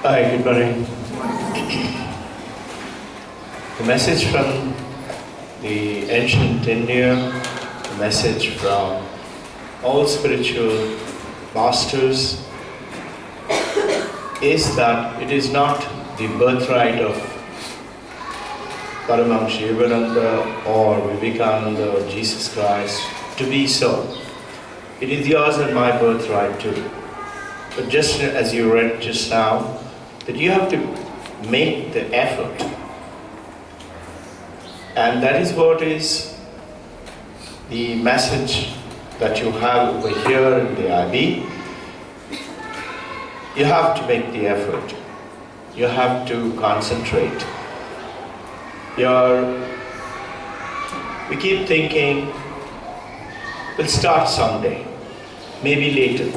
Hi, good morning. The message from the ancient India, the message from all spiritual masters is that it is not the birthright of Paramahamsa Yogananda or Vivekananda or Jesus Christ to be so. It is yours and my birthright too. But just as you read just now, that you have to make the effort. And that is what is the message that you have over here in the IB. You have to make the effort. You have to concentrate. We keep thinking, we'll start someday, maybe later.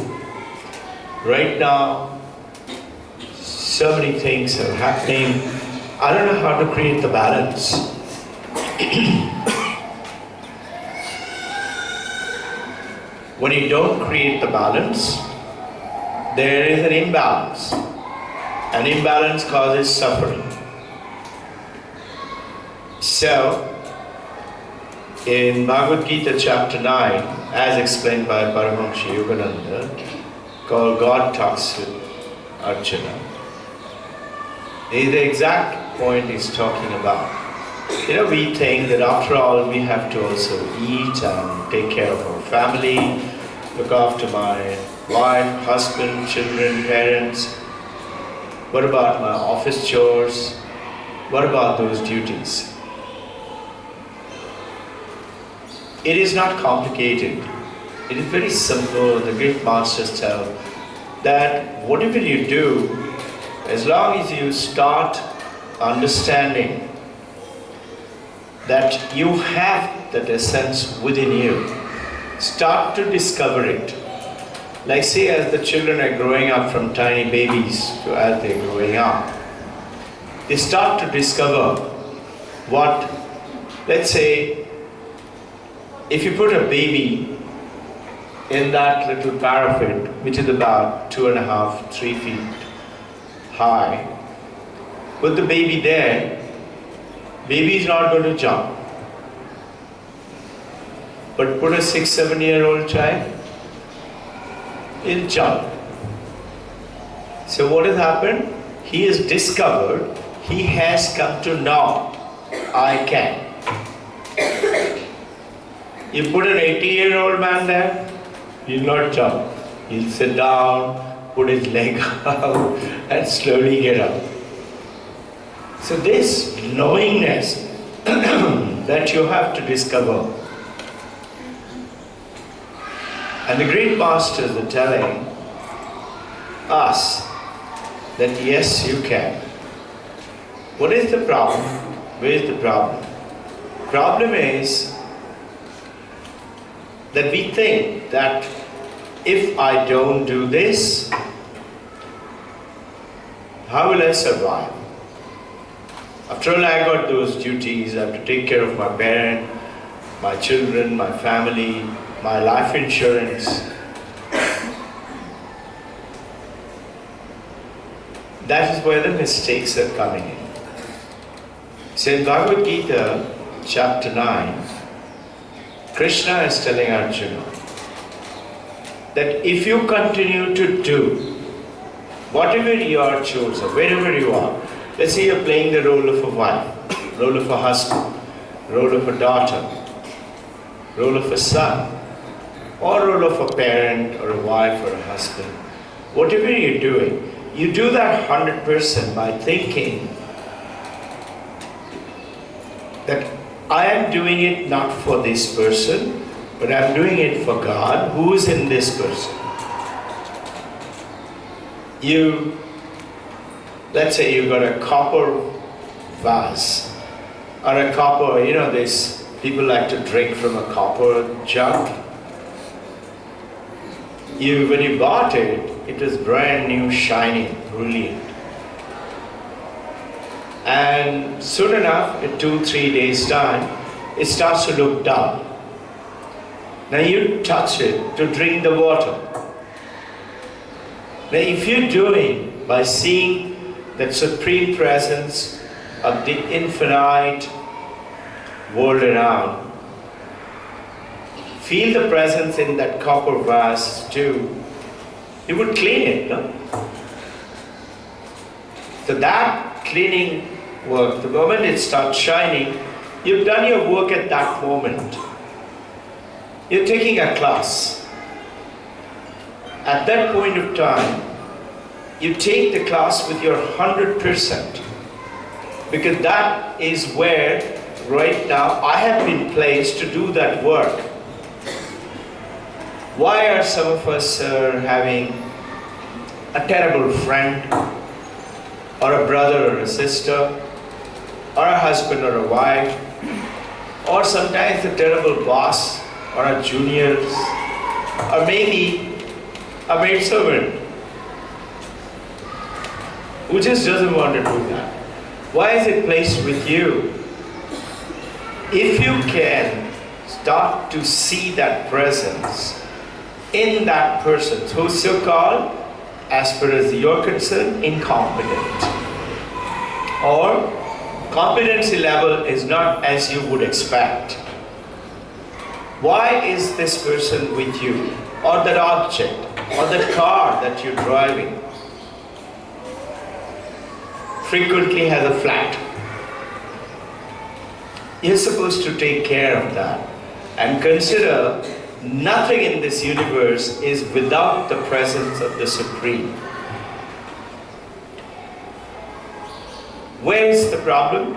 Right now, so many things are happening. I don't know how to create the balance. When you don't create the balance, there is an imbalance. An imbalance causes suffering. So, in Bhagavad Gita chapter 9, as explained by Paramahamsa Yogananda, called God Talks with Arjuna, the exact point he's talking about. We think that after all we have to also eat and take care of our family, look after my wife, husband, children, parents. What about my office chores? What about those duties? It is not complicated. It is very simple. The great masters tell that whatever you do, as long as you start understanding that you have that essence within you, start to discover it. Like say as the children are growing up from tiny babies to as they're growing up, they start to discover what, let's say, if you put a baby in that little parapet, which is about 2.5, 3 feet high, put the baby there, baby is not going to jump. But put a 6-7-year-old child, he'll jump. So what has happened? He has discovered, he has come to know, I can. You put an 80-year-old man there, he'll not jump. He'll sit down, put his leg out and slowly get up. So this knowingness that you have to discover. And the great masters are telling us that yes, you can. What is the problem? Where is the problem? Problem is that we think that if I don't do this, how will I survive? After all, I got those duties. I have to take care of my parent, my children, my family, my life insurance. That is where the mistakes are coming in. So in Bhagavad Gita, chapter 9, Krishna is telling Arjuna that if you continue to do whatever your chores or wherever you are, let's say you're playing the role of a wife, role of a husband, role of a daughter, role of a son, or role of a parent or a wife or a husband, whatever you're doing, you do that 100% by thinking that I am doing it not for this person, but I'm doing it for God who is in this person. Let's say you've got a copper vase or a copper, this people like to drink from a copper jug. When you bought it, it was brand new, shiny, brilliant. And soon enough, in 2-3 days' time, it starts to look dull. Now you touch it to drink the water. Now if you're doing by seeing that supreme presence of the infinite world around. Feel the presence in that copper vase too. You would clean it, no? So that cleaning work, the moment it starts shining, you've done your work at that moment. You're taking a class. At that point of time, you take the class with your 100%. Because that is where, right now, I have been placed to do that work. Why are some of us having a terrible friend, or a brother or a sister, or a husband or a wife, or sometimes a terrible boss, or a juniors, or maybe a maidservant who just doesn't want to do that? Why is it placed with you? If you can start to see that presence in that person who's so-called, as far as you're concerned, incompetent, or competency level is not as you would expect. Why is this person with you, or that object, or that car that you're driving frequently has a flat? You're supposed to take care of that and consider nothing in this universe is without the presence of the Supreme. Where is the problem?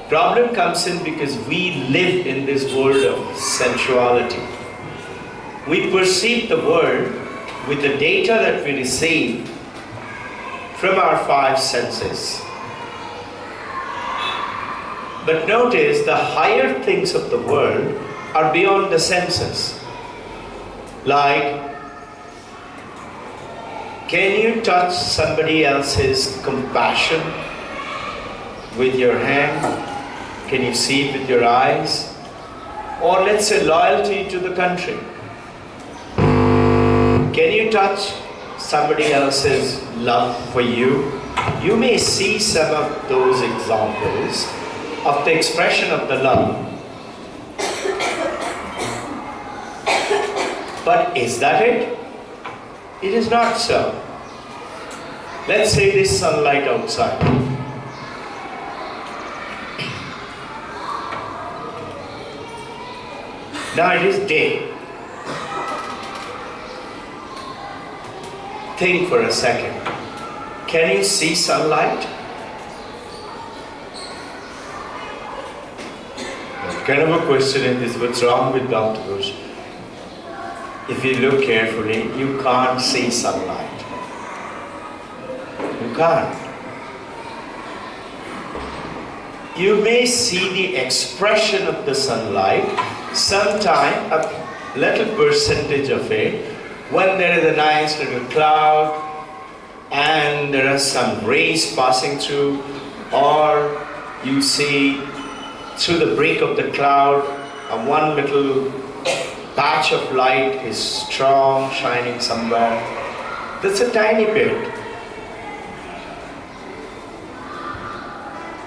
Problem comes in because we live in this world of sensuality. We perceive the world with the data that we receive from our 5 senses. But notice the higher things of the world are beyond the senses. Like, can you touch somebody else's compassion with your hand? Can you see it with your eyes? Or let's say loyalty to the country. Can you touch somebody else's love for you? You may see some of those examples of the expression of the love. But is that it? It is not so. Let's say this sunlight outside. Now it is day. Think for a second. Can you see sunlight? What kind of a question is this? What's wrong with Dr. Ghosh? If you look carefully, you can't see sunlight. You can't. You may see the expression of the sunlight, sometime a little percentage of it, when there is a nice little cloud and there are some rays passing through, or you see through the break of the cloud, one little patch of light is strong, shining somewhere. That's a tiny bit.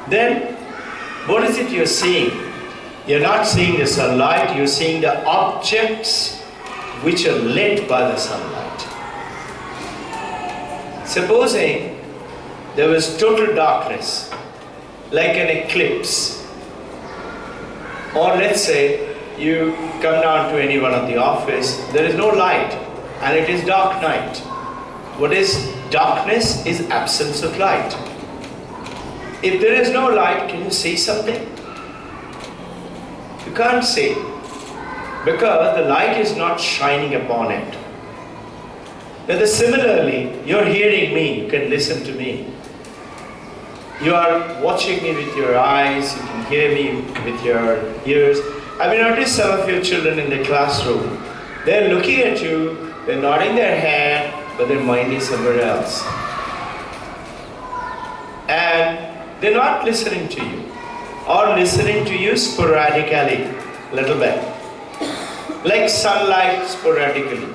Then, what is it you're seeing? You're not seeing the sunlight, you're seeing the objects which are lit by the sunlight. Supposing there was total darkness, like an eclipse, or let's say you come down to any one of the office, there is no light and it is dark night. What is darkness? Is absence of light. If there is no light, can you see something? You can't see, because the light is not shining upon it. Now, similarly, you're hearing me, you can listen to me. You are watching me with your eyes, you can hear me with your ears. I mean, notice some of your children in the classroom. They're looking at you, they're nodding their head, but their mind is somewhere else. And they're not listening to you, or listening to you sporadically, little bit. Like sunlight sporadically.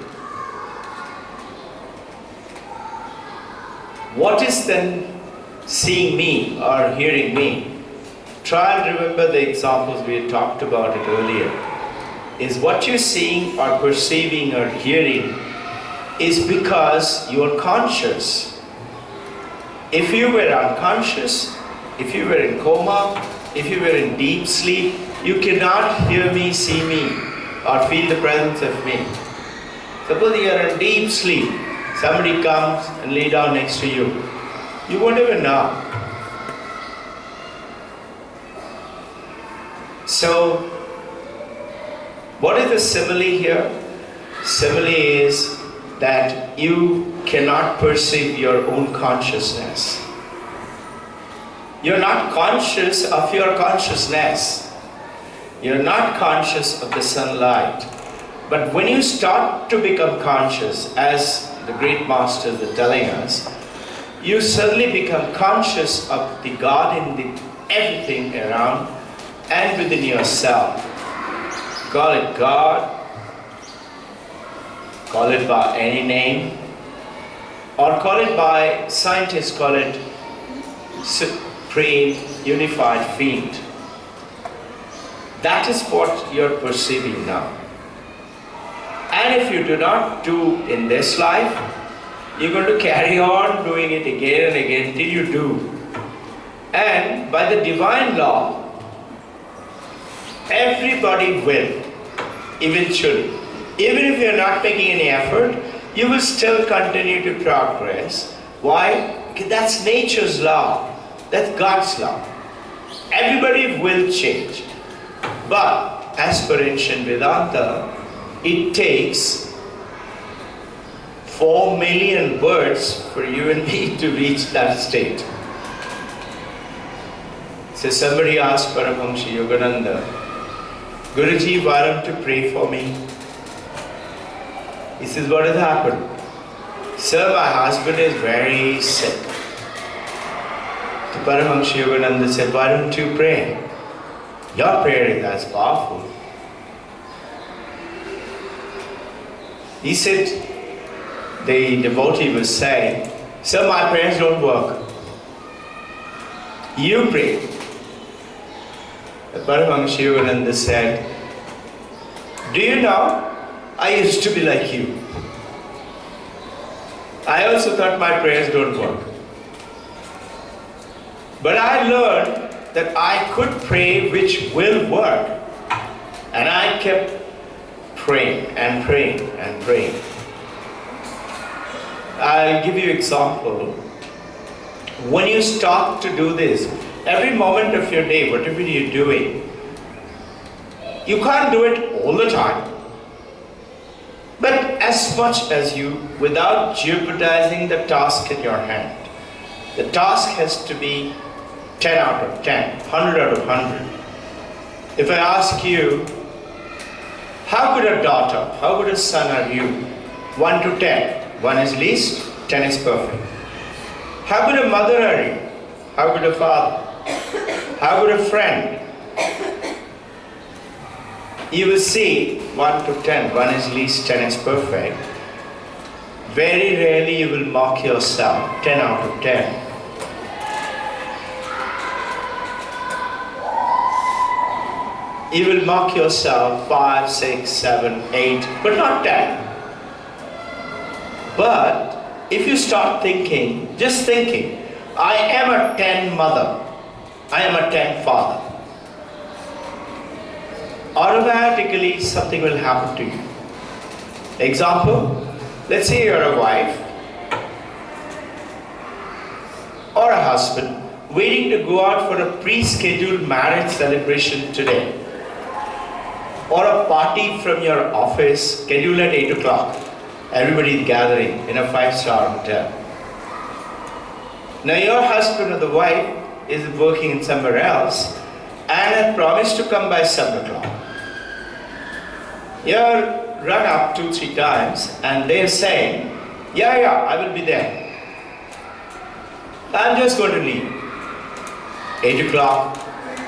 What is then seeing me or hearing me? Try and remember the examples we had talked about it earlier. Is what you're seeing or perceiving or hearing is because you are conscious. If you were unconscious, if you were in coma, if you were in deep sleep, you cannot hear me, see me, or feel the presence of me. Suppose you are in deep sleep, somebody comes and lay down next to you. You won't even know. So, what is the simile here? Simile is that you cannot perceive your own consciousness. You're not conscious of your consciousness. You're not conscious of the sunlight. But when you start to become conscious, as the great masters are telling us, you suddenly become conscious of the God in everything around and within yourself. Call it God, call it by any name, or call it by, scientists call it Supreme Unified Field. That is what you're perceiving now. And if you do not do in this life, you're going to carry on doing it again and again till you do. And by the divine law, everybody will, eventually. Even if you're not making any effort, you will still continue to progress. Why? Because that's nature's law. That's God's law. Everybody will change. But as per ancient Vedanta, it takes 4 million births for you and me to reach that state. So somebody asked Paramahamsa Yogananda, Guruji, why don't you pray for me? He says, what has happened? Sir, my husband is very sick. The Paramahamsa Yogananda said, why don't you pray? Your prayer is as powerful. He said, the devotee was saying, sir, my prayers don't work. You pray. The Paramahamsa Yogananda said, do you know, I used to be like you. I also thought my prayers don't work. But I learned that I could pray which will work. And I kept praying and praying and praying. I'll give you an example. When you start to do this, every moment of your day, whatever you're doing, you can't do it all the time. But as much as you, without jeopardizing the task in your hand. The task has to be 10 out of 10, 100 out of 100. If I ask you, how good a daughter, how good a son are you? 1 to 10. 1 is least, 10 is perfect. How good a mother are you? How good a father? How good a friend? You will see 1 to 10, 1 is least, 10 is perfect. Very rarely you will mock yourself, 10 out of 10. You will mock yourself 5, 6, 7, 8, but not 10. But if you start thinking, just thinking, I am a 10 mother, I am a 10 father, automatically something will happen to you. Example, let's say you're a wife or a husband waiting to go out for a pre-scheduled marriage celebration today, or a party from your office scheduled at 8 o'clock. Everybody is gathering in a 5-star hotel. Now your husband or the wife is working in somewhere else and had promised to come by 7 o'clock. You're run up 2-3 times and they're saying, yeah, I will be there. I'm just going to leave. 8 o'clock,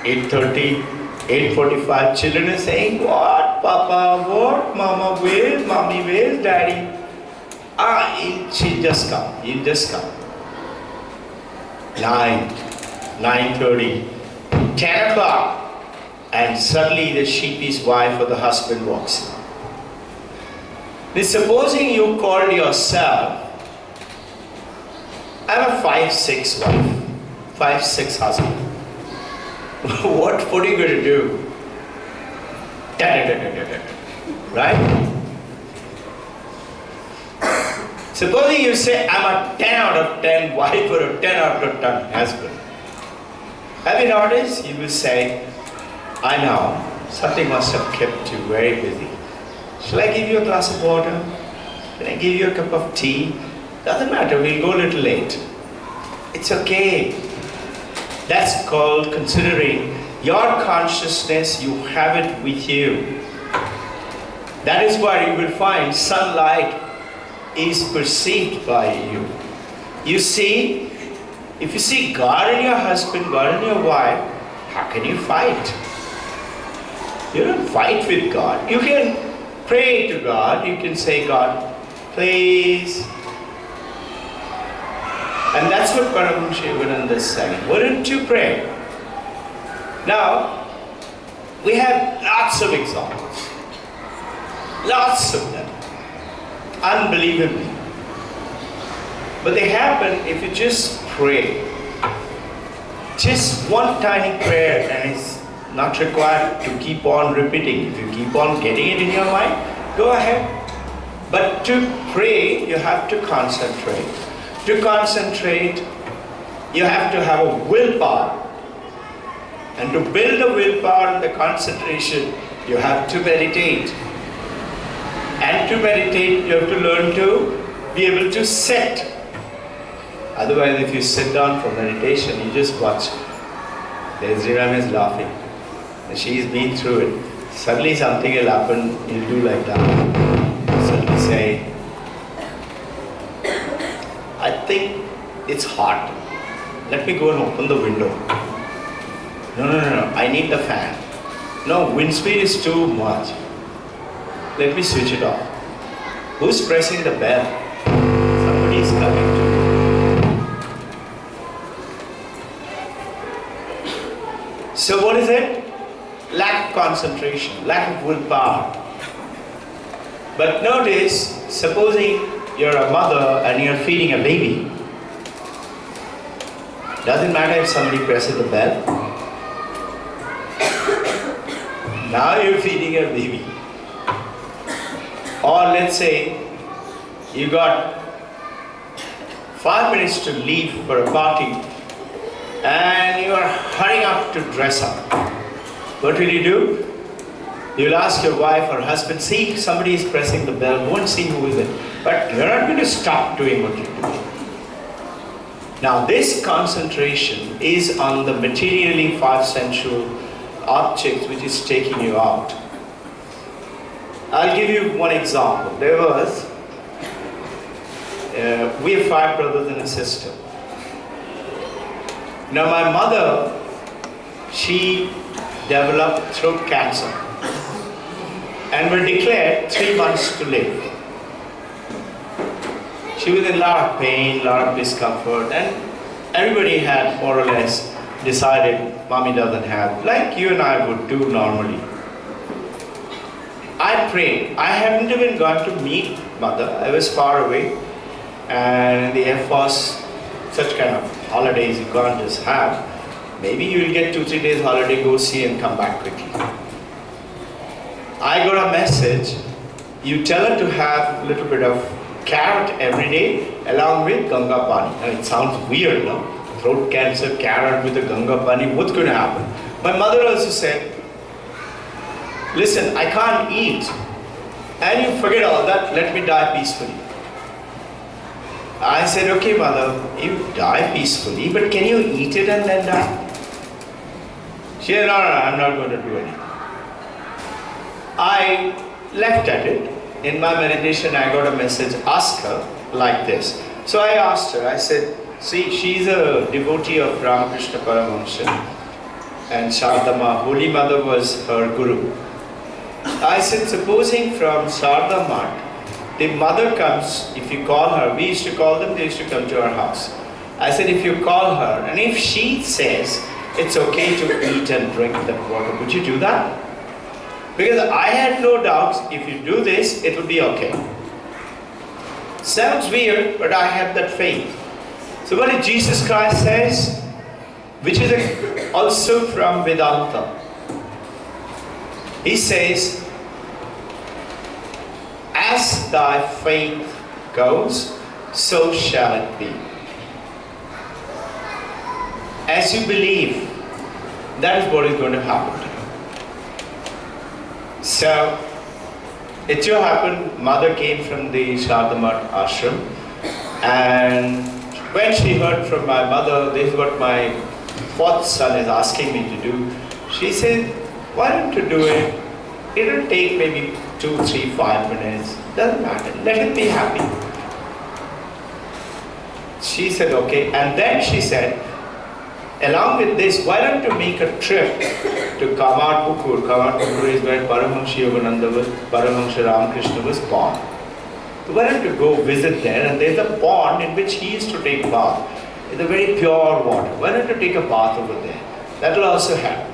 8:30, 8:45, children are saying, what, Papa, what, Mama, where, Mommy, where, Daddy? She'll just come, he'll just come. 9, 9:30, 10 o'clock, and suddenly the sheepish wife or the husband walks in. Now, supposing you called yourself, I'm a 5'6" wife, 5'6" husband. What are you going to do? Right? Supposing you say, I'm a 10 out of 10 wife or a 10 out of 10 husband. Have you noticed? You will say, I know, something must have kept you very busy. Shall I give you a glass of water? Can I give you a cup of tea? Doesn't matter, we'll go a little late. It's okay. That's called considering your consciousness, you have it with you. That is why you will find sunlight is perceived by you. You see, if you see God in your husband, God in your wife, how can you fight? You don't fight with God. You can pray to God. You can say, God, please. And that's what Paramahansa Yogananda is saying. Why don't you pray? Now, we have lots of examples. Lots of them. Unbelievably. But they happen if you just pray. Just one tiny prayer, and it's not required to keep on repeating. If you keep on getting it in your mind, go ahead. But to pray, you have to concentrate. To concentrate, you have to have a willpower. And to build the willpower and the concentration, you have to meditate. And to meditate, you have to learn to be able to sit. Otherwise, if you sit down for meditation, you just watch. There's Ram is laughing. And she's been through it. Suddenly something will happen, you'll do like that. Suddenly say, I think it's hot. Let me go and open the window. No, I need the fan. No, wind speed is too much. Let me switch it off. Who's pressing the bell? Somebody is coming to me. So what is it? Lack of concentration, lack of willpower. But notice, supposing you're a mother and you're feeding a baby. Doesn't matter if somebody presses the bell. Now you're feeding a baby. Or let's say you got 5 minutes to leave for a party and you are hurrying up to dress up. What will you do? You'll ask your wife or husband, see, somebody is pressing the bell, go and see who is it. But you're not going to stop doing what you're doing. Now this concentration is on the materially 5 sensual objects which is taking you out. I'll give you one example. There was, we have 5 brothers and a sister. Now my mother, she developed throat cancer and were declared 3 months to live. She was in a lot of pain, a lot of discomfort, and everybody had more or less decided mommy doesn't have, like you and I would do normally. I prayed. I hadn't even gone to meet mother. I was far away, and in the Air Force, such kind of holidays you can't just have. Maybe you will get 2-3 days holiday, go see and come back quickly. I got a message, you tell her to have a little bit of carrot every day along with Ganga Pani. Now it sounds weird, no? Throat cancer, carrot with the Ganga Pani, what's going to happen? My mother also said, listen, I can't eat. And you forget all that, let me die peacefully. I said, okay mother, you die peacefully, but can you eat it and then die? She said, no, I'm not going to do anything. I left at it. In my meditation, I got a message, ask her like this. So I asked her, I said, see, she's a devotee of Ramakrishna Paramahansa, and Shardama, Holy Mother was her guru. I said, supposing from Shardama, the mother comes, if you call her, we used to call them, they used to come to our house. I said, if you call her, and if she says it's okay to eat and drink that water, would you do that? Because I had no doubts, if you do this, it will be okay. Sounds weird, but I have that faith. So what did Jesus Christ says? Which is also from Vedanta. He says, as thy faith goes, so shall it be. As you believe, that is what is going to happen to you. So, it so happened, mother came from the Shardhamat ashram, and when she heard from my mother, this is what my fourth son is asking me to do, she said, why don't you do it? It will take maybe 2, 3, 5 minutes. Doesn't matter. Let him be happy. She said, okay. And then she said, along with this, why don't you make a trip to Kamarpukur? Kamarpukur is where Paramahansa Yogananda was, Paramahansa Ramakrishna was born. So why don't you go visit there? And there's a pond in which he used to take bath. It's a very pure water. Why don't you take a bath over there? That will also help.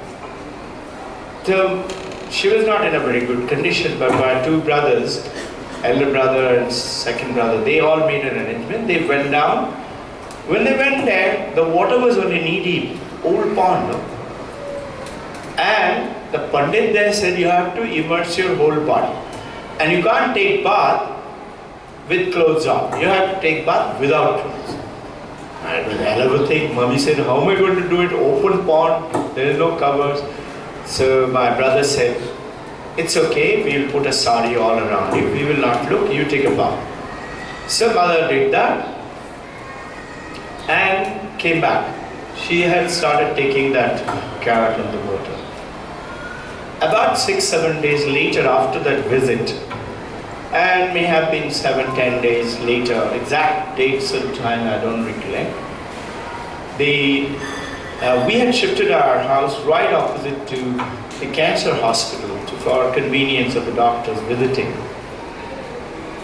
So she was not in a very good condition, but my two brothers, elder brother and second brother, they all made an arrangement. They went down. When they went there, the water was only knee deep, old pond. No? And the Pandit there said you have to immerse your whole body. And you can't take bath with clothes on. You have to take bath without clothes. And it was a hell of a thing. Mummy said, how am I going to do it? Open pond, there is no covers. So my brother said, it's okay, we will put a sari all around you. We will not look, you take a bath. So mother did that and came back. She had started taking that carrot in the water. About 6-7 days later after that visit, and may have been 7-10 days later, exact dates and time I don't recollect, we had shifted our house right opposite to the cancer hospital for convenience of the doctors visiting.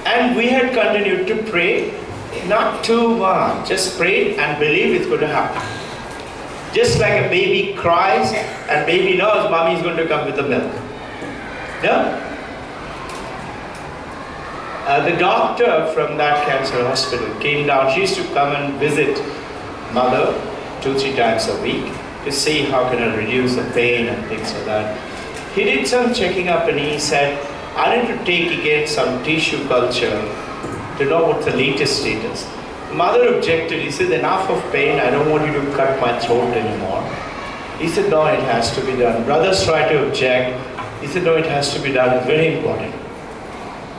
And we had continued to pray, not too much, just pray and believe it's going to happen. Just like a baby cries and baby knows mommy is going to come with the milk. Yeah? The doctor from that cancer hospital came down. She used to come and visit mother 2-3 times a week to see how can I reduce the pain and things like that. He did some checking up and he said, I need to take again some tissue culture to know what's the latest status. Mother objected. He said, enough of pain, I don't want you to cut my throat anymore. He said, no, it has to be done. Brothers tried to object. He said, no, it has to be done, it's very important.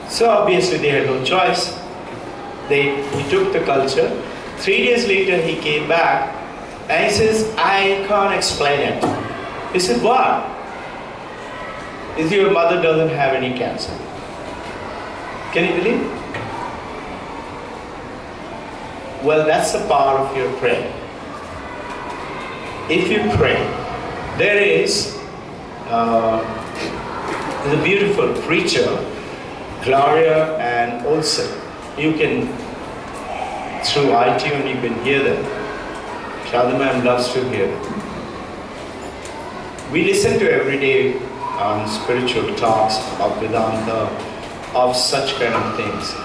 So obviously they had no choice. He took the culture. 3 days later he came back and he says, I can't explain it. He said, what? He said, your mother doesn't have any cancer. Can you believe? Well, that's the power of your prayer. If you pray, there is a beautiful preacher, Gloria and Olsen. You can, through iTunes, you can hear them. Shadamam loves to hear them. We listen to every day on spiritual talks of Vedanta, of such kind of things.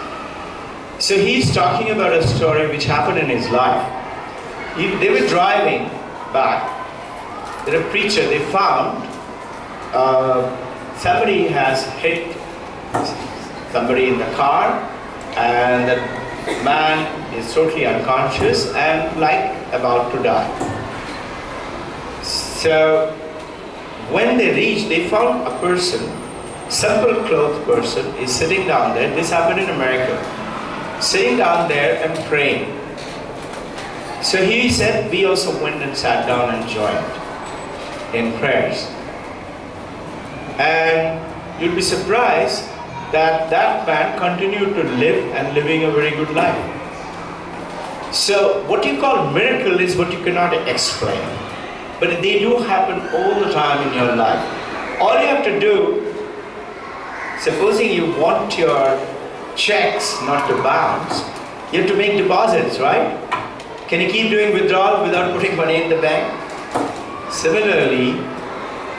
So he's talking about a story which happened in his life. They were driving back. There a preacher, they found somebody has hit somebody in the car and the man is totally unconscious and like about to die. So when they reached, they found a person, simple clothed person is sitting down there. This happened in America. Sitting down there and praying. So he said, we also went and sat down and joined in prayers. And you'll be surprised that that man continued to live and living a very good life. So what you call miracle is what you cannot explain. But they do happen all the time in your life. All you have to do, supposing you want your checks not to bounce, you have to make deposits, right? Can you keep doing withdrawal without putting money in the bank? Similarly,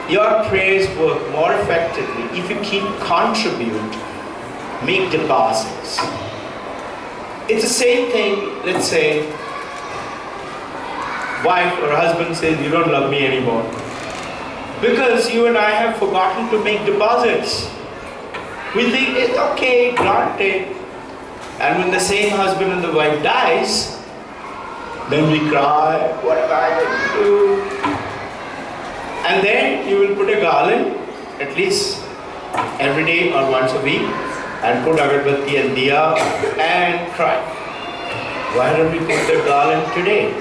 your prayers work more effectively if you keep contribute, make deposits. It's the same thing, let's say, wife or husband says, you don't love me anymore. Because you and I have forgotten to make deposits. We think it's okay, granted. And when the same husband and the wife dies, then we cry, what am I going to do? And then you will put a garland, at least every day or once a week, and put agarbatti and diya and cry. Why don't we put the garland today?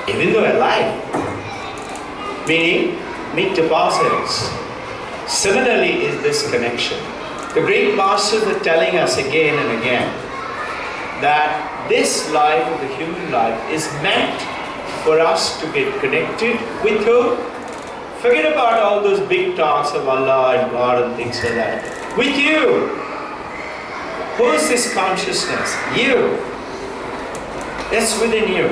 Even though alive. Meaning, make deposits. Similarly is this connection. The great masters are telling us again and again that this life of the human life is meant for us to get connected with who? Forget about all those big talks of Allah and God and things like that. With you. Who is this consciousness? You. It's within you.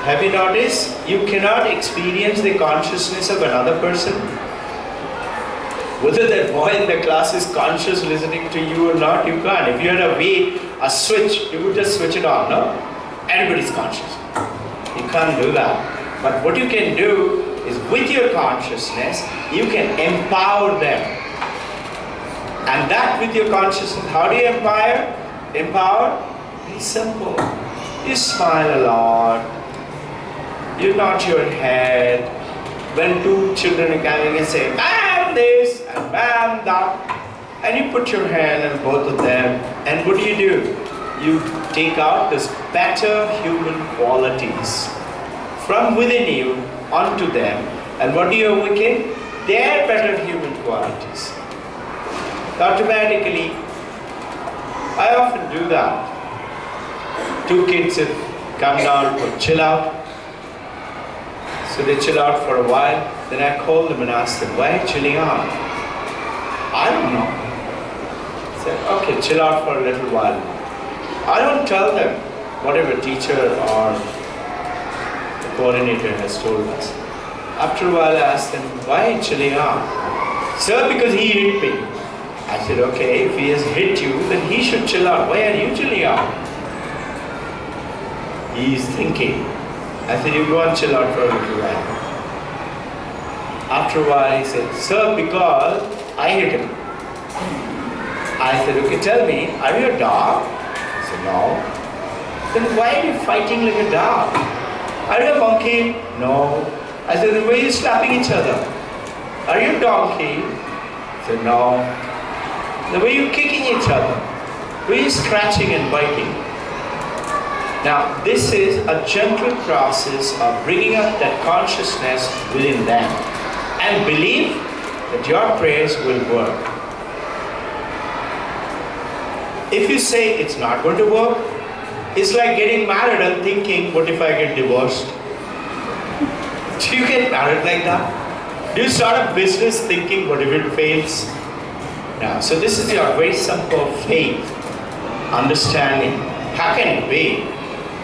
Have you noticed? You cannot experience the consciousness of another person. Whether that boy in the class is conscious listening to you or not, you can't. If you had a switch, you would just switch it on, no? Everybody's conscious. You can't do that. But what you can do is with your consciousness, you can empower them. And that with your consciousness, how do you empower? Very simple. You smile a lot. You nod your head. When two children are coming and say, "Ma'am this and ma'am that," and you put your hand on both of them, and what do? You take out these better human qualities from within you onto them, and what do you awaken? Their better human qualities. Automatically, I often do that. Two kids have come down for chill out. So they chill out for a while. Then I call them and ask them, why are you chilling out? I don't know. I said, okay, chill out for a little while. I don't tell them whatever teacher or the coordinator has told us. After a while I asked them, why are you chilling out? Sir, because he hit me. I said, okay, if he has hit you, then he should chill out. Why are you chilling out? He is thinking. I said, you go and chill out for a little while. After a while he said, sir, because I hit him. I said, okay, tell me, are you a dog? He said, no. Then why are you fighting like a dog? Are you a monkey? No. I said, then why are you slapping each other? Are you a donkey? He said, no. Then why are you kicking each other? Why are you scratching and biting? Now, this is a gentle process of bringing up that consciousness within them. And believe that your prayers will work. If you say it's not going to work, it's like getting married and thinking, what if I get divorced? Do you get married like that? Do you start a business thinking, what if it fails? Now, so this is your very simple faith, understanding. How can it be?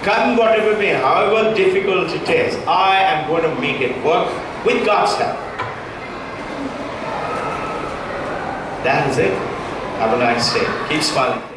Come whatever may, however difficult it is, I am going to make it work with God's help. That is it. Have a nice day. Keep smiling.